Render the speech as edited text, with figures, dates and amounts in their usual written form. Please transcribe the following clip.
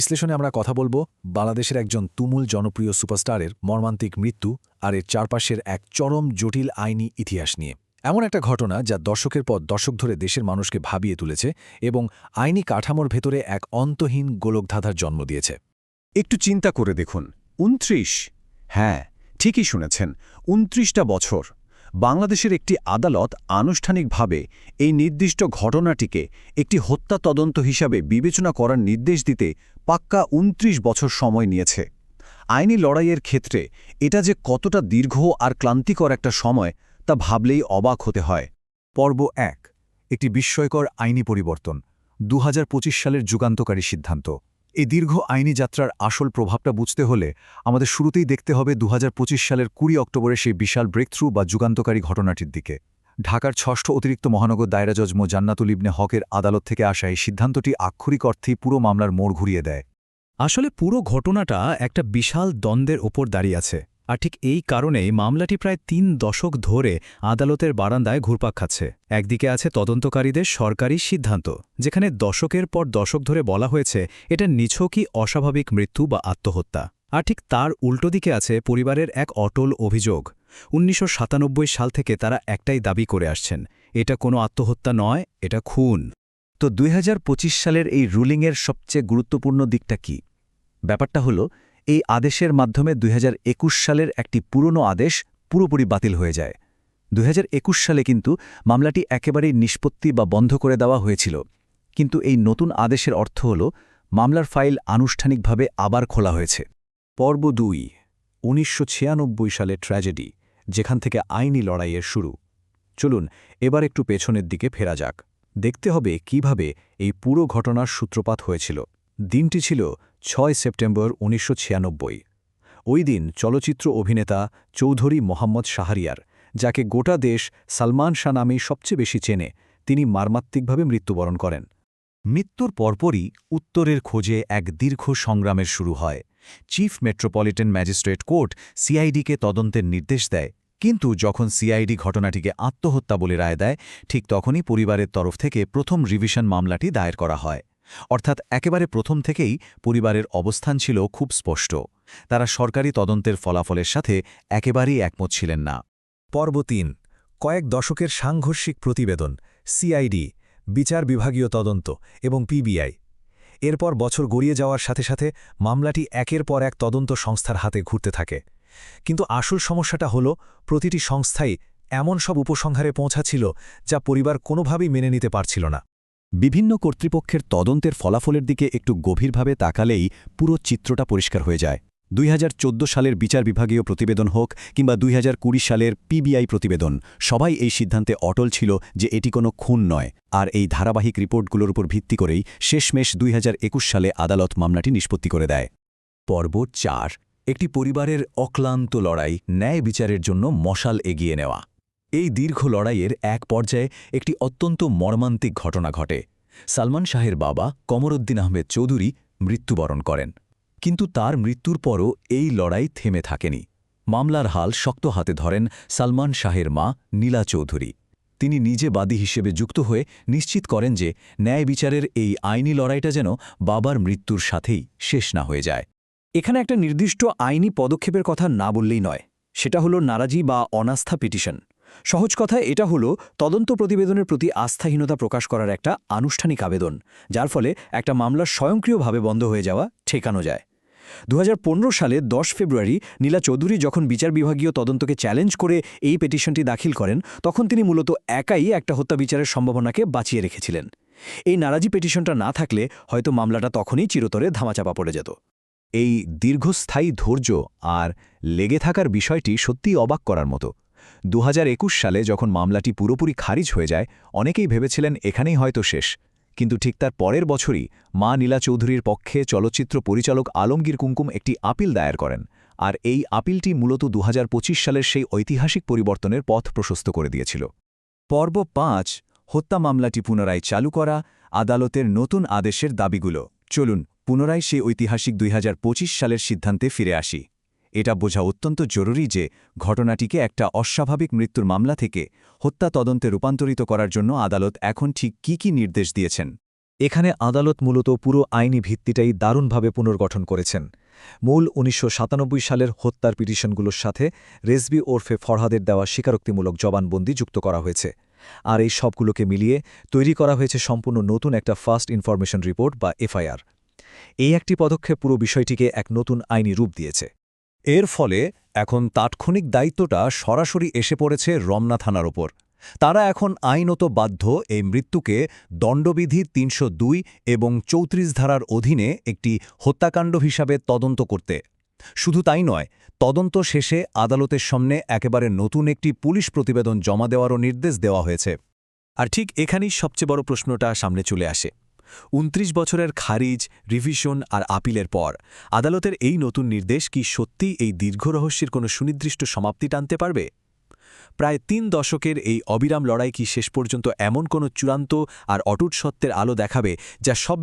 বিশ্লেষণে আমরা কথা বলবো বাংলাদেশের একজন তুমুল জনপ্রিয় সুপারস্টারের মর্মান্তিক মৃত্যু আর এর চারপাশের এক চরম জটিল আইনি ইতিহাস নিয়ে। এমন একটা ঘটনা যা দশকের পর দশক ধরে দেশের মানুষকে ভাবিয়ে তুলেছে এবং আইনি কাঠামোর ভেতরে এক অন্তহীন গোলকধাঁধার জন্ম দিয়েছে। একটু চিন্তা করে দেখুন, ২৯। হ্যাঁ, ঠিকই শুনেছেন, ২৯টা বছর। বাংলাদেশের একটি আদালত আনুষ্ঠানিকভাবে এই নির্দিষ্ট ঘটনাটিকে একটি হত্যা তদন্ত হিসাবে বিবেচনা করার নির্দেশ দিতে পাক্কা ২৯ বছর সময় নিয়েছে। আইনি লড়াইয়ের ক্ষেত্রে এটা যে কতটা দীর্ঘ আর ক্লান্তিকর একটা সময় তা ভাবলেই অবাক হতে হয়। পর্ব ১, একটি বিস্ময়কর আইনি পরিবর্তন, ২০২৫ সালের যুগান্তকারী সিদ্ধান্ত। এই দীর্ঘ আইনি যাত্রার আসল প্রভাবটা বুঝতে হলে আমাদের শুরুতেই দেখতে হবে ২০২৫ সালের ২০ অক্টোবরের সেই বিশাল ব্রেকথ্রু বা যুগান্তকারী ঘটনাটির দিকে। ঢাকার ৬ষ্ঠ অতিরিক্ত মহানগর দায়রা জজ মো জান্নাতুল ইবনে হকের আদালত থেকে আসা এই সিদ্ধান্তটি আক্ষরিক অর্থেই পুরো মামলার মোড় ঘুরিয়ে দেয়। আসলে পুরো ঘটনাটা একটা বিশাল দ্বন্দ্বের ওপর দাঁড়িয়ে আছে, আর ঠিক এই কারণেই মামলাটি প্রায় ৩ দশক ধরে আদালতের বারান্দায় ঘুরপাক খাচ্ছে। একদিকে আছে তদন্তকারীদের সরকারি সিদ্ধান্ত, যেখানে দশকের পর দশক ধরে বলা হয়েছে এটা নিছকই অস্বাভাবিক মৃত্যু বা আত্মহত্যা। আর ঠিক তার উল্টো দিকে আছে পরিবারের এক অটল অভিযোগ। ১৯৯৭ সাল থেকে তারা একটাই দাবি করে আসছেন, এটা কোনো আত্মহত্যা নয়, এটা খুন। তো ২০২৫ সালের এই রুলিংয়ের সবচেয়ে গুরুত্বপূর্ণ দিকটা কি? ব্যাপারটা হলো, এই আদেশের মাধ্যমে ২০২১ সালের একটি পুরনো আদেশ পুরোপুরি বাতিল হয়ে যায়। ২০২১ সালে কিন্তু মামলাটি একেবারেই নিষ্পত্তি বা বন্ধ করে দেওয়া হয়েছিল, কিন্তু এই নতুন আদেশের অর্থ হল মামলার ফাইল আনুষ্ঠানিকভাবে আবার খোলা হয়েছে। পর্ব ২, ১৯৯৬ সালের ট্র্যাজেডি, যেখান থেকে আইনি লড়াইয়ের শুরু। চলুন এবার একটু পেছনের দিকে ফেরা যাক। দেখতে হবে কিভাবে এই পুরো ঘটনার সূত্রপাত হয়েছিল। দিনটি ছিল ৬ সেপ্টেম্বর ১৯৯৬। ওই দিন চলচ্চিত্র অভিনেতা চৌধুরী মোহাম্মদ শাহরিয়ার, যাকে গোটা দেশ সালমান শাহ নামেই সবচেয়ে বেশি চেনে, তিনি মর্মান্তিকভাবে মৃত্যুবরণ করেন। মৃত্যুর পরপরই উত্তরের খোঁজে এক দীর্ঘ সংগ্রামের শুরু হয়। চিফ মেট্রোপলিটন ম্যাজিস্ট্রেট কোর্ট সিআইডিকে তদন্তের নির্দেশ দেয়, কিন্তু যখন সিআইডি ঘটনাটিকে আত্মহত্যা বলে রায় দেয়, ঠিক তখনই পরিবারের তরফ থেকে প্রথম রিভিশন মামলাটি দায়ের করা হয়। অর্থাৎ একেবারে প্রথম থেকেই পরিবারের অবস্থান ছিল খুব স্পষ্ট। তারা সরকারি তদন্তের ফলাফলের সাথে একেবারেই একমত ছিলেন না। পর্ব ৩, কয়েক দশকের সাংঘর্ষিক প্রতিবেদন, সিআইডি, বিচার বিভাগীয় তদন্ত এবং পিবিআই। এরপর বছর গড়িয়ে যাওয়ার সাথে সাথে মামলাটি একের পর এক তদন্ত সংস্থার হাতে ঘুরতে থাকে। কিন্তু আসল সমস্যাটা হল, প্রতিটি সংস্থাই এমন সব উপসংহারে পৌঁছাছিল যা পরিবার কোনোভাবেই মেনে নিতে পারছিল না। বিভিন্ন কর্তৃপক্ষের তদন্তের ফলাফলের দিকে একটু গভীরভাবে তাকালেই পুরো চিত্রটা পরিষ্কার হয়ে যায়। ২০১৪ সালের বিচার বিভাগীয় প্রতিবেদন হোক কিংবা ২০২০ সালের পিবিআই প্রতিবেদন, সবাই এই সিদ্ধান্তে অটল ছিল যে এটি কোনো খুন নয়। আর এই ধারাবাহিক রিপোর্টগুলোর উপর ভিত্তি করেই শেষমেশ ২০২১ সালে আদালত মামলাটি নিষ্পত্তি করে দেয়। পর্ব ৪, একটি পরিবারের অক্লান্ত লড়াই, ন্যায় বিচারের জন্য মশাল এগিয়ে নেওয়া। এই দীর্ঘ লড়াইয়ের এক পর্যায়ে একটি অত্যন্ত মর্মান্তিক ঘটনা ঘটে। সালমান শাহের বাবা কমরউদ্দিন আহমেদ চৌধুরী মৃত্যুবরণ করেন, কিন্তু তার মৃত্যুর পরও এই লড়াই থেমে থাকেনি। মামলার হাল শক্ত হাতে ধরেন সালমান শাহের মা নীলা চৌধুরী। তিনি নিজে বাদী হিসেবে যুক্ত হয়ে নিশ্চিত করেন যে ন্যায় বিচারের এই আইনি লড়াইটা যেন বাবার মৃত্যুর সাথেই শেষ না হয়ে যায়। এখানে একটা নির্দিষ্ট আইনি পদক্ষেপের কথা না বললেই নয়, সেটা হলো নারাজি বা অনাস্থা পিটিশন। সহজ কথায় এটা হলো তদন্ত প্রতিবেদনের প্রতি আস্থাহীনতা প্রকাশ করার একটা আনুষ্ঠানিক আবেদন, যার ফলে একটা মামলা স্বয়ংক্রিয়ভাবে বন্ধ হয়ে যাওয়া ঠেকানো যায়। ২০১৫ সালে ১০ ফেব্রুয়ারি নীলা চৌধুরী যখন বিচার বিভাগীয় তদন্তকে চ্যালেঞ্জ করে এই পিটিশনটি দাখিল করেন, তখন তিনি মূলত একাই একটা হত্যা বিচারের সম্ভাবনাকে বাঁচিয়ে রেখেছিলেন। এই নারাজি পিটিশনটা না থাকলে হয়তো মামলাটা তখনই চিরতরে ধামাচাপা পড়ে যেত। এই দীর্ঘস্থায়ী ধৈর্য আর লেগে থাকার বিষয়টি সত্যিই অবাক করার মতো। ২০২১ সালে যখন মামলাটি পুরোপুরি খারিজ হয়ে যায়, অনেকেই ভেবেছিলেন এখানেই হয়তো শেষ। কিন্তু ঠিক তার পরের বছরই মা নীলা চৌধুরীর পক্ষে চলচ্চিত্র পরিচালক আলমগীর কুমকুম একটি আপিল দায়ের করেন, আর এই আপিলটি মূলত ২০২৫ সালের সেই ঐতিহাসিক পরিবর্তনের পথ প্রশস্ত করে দিয়েছিল। পর্ব ৫, হত্যা মামলাটি পুনরায় চালু করা, আদালতের নতুন আদেশের দাবিগুলো। চলুন পুনরায় সেই ঐতিহাসিক ২০২৫ সালের সিদ্ধান্তে ফিরে আসি। এটা বোঝা অত্যন্ত জরুরি যে ঘটনাটিকে একটা অস্বাভাবিক মৃত্যুর মামলা থেকে হত্যা তদন্তে রূপান্তরিত করার জন্য আদালত এখন ঠিক কী নির্দেশ দিয়েছেন। এখানে আদালত মূলত পুরো আইনি ভিত্তিটাই দারুণভাবে পুনর্গঠন করেছেন। মূল ১৯৯৭ সালের হত্যার পিটিশনগুলোর সাথে রেজভি ওরফে ফরহাদের দেওয়া স্বীকারোক্তিমূলক জবানবন্দি যুক্ত করা হয়েছে। আর এই সবগুলোকে মিলিয়ে তৈরি করা হয়েছে সম্পূর্ণ নতুন একটা ফার্স্ট ইনফরমেশন রিপোর্ট বা এফআইআর। এই একটি পদক্ষেপ পুরো বিষয়টিকে এক নতুন আইনি রূপ দিয়েছে। এর ফলে এখন তাৎক্ষণিক দায়িত্বটা সরাসরি এসে পড়েছে রমনা থানার ওপর। তারা এখন আইনত বাধ্য এই মৃত্যুকে দণ্ডবিধি ৩০২ এবং ৩৪ ধারার অধীনে একটি হত্যাকাণ্ড হিসাবে তদন্ত করতে। শুধু তাই নয়, তদন্ত শেষে আদালতের সামনে একেবারে নতুন একটি পুলিশ প্রতিবেদন জমা দেওয়ারও নির্দেশ দেওয়া হয়েছে। আর ঠিক এখানেই সবচেয়ে বড় প্রশ্নটা সামনে চলে আসে। ২৯ বছরের খারিজ, রিভিশন আর আপিলের পর আদালতের এই নতুন নির্দেশ কি সত্যিই এই দীর্ঘ রহস্যের কোনো সুনির্দিষ্ট সমাপ্তি টানতে পারবে? প্রায় ৩ দশকের এই অবিরাম লড়াই কি শেষ পর্যন্ত এমন কোনো চূড়ান্ত আর অটুট সত্যের আলো দেখাবে যা সব